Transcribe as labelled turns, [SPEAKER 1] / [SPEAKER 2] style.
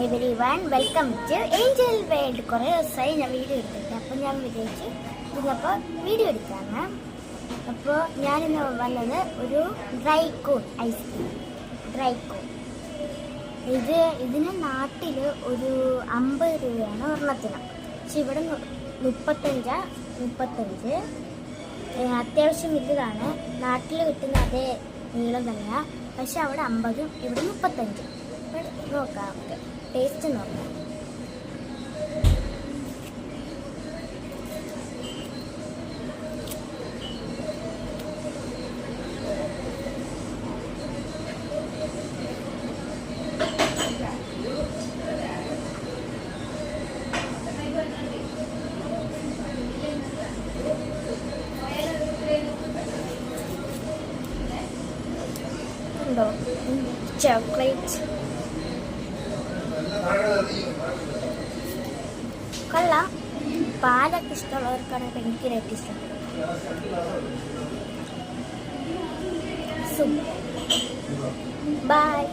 [SPEAKER 1] Every one welcome to Angel World. കുറേ ദിവസമായി ഞാൻ വീഡിയോ എടുത്തിട്ട്, അപ്പോൾ ഞാൻ വിചാരിച്ചു ഇതിനപ്പോൾ വീഡിയോ എടുക്കാമെന്ന്. അപ്പോൾ ഞാനിന്ന് വന്നത് ഒരു ഡ്രൈ കൂൺ ഐസ്ക്രീം. ഇതിന് നാട്ടിൽ ഒരു 50 രൂപയാണ് ഒരെണ്ണത്തിന്. പക്ഷെ ഇവിടെ 35 അത്യാവശ്യം വലുതാണ്. നാട്ടിൽ കിട്ടുന്ന അതേ നീളം തന്നെയാണ്, പക്ഷെ അവിടെ 50, ഇവിടെ 35. നോക്കാം, നമുക്ക് ടേസ്റ്റ് നോക്കാം. ചോക്ലേറ്റ് കൊള്ളാം. പാലൊക്കെ ഇഷ്ടമുള്ളവർക്കാണ് ഭയങ്കരമായിട്ട് ഇഷ്ടം. ബൈ.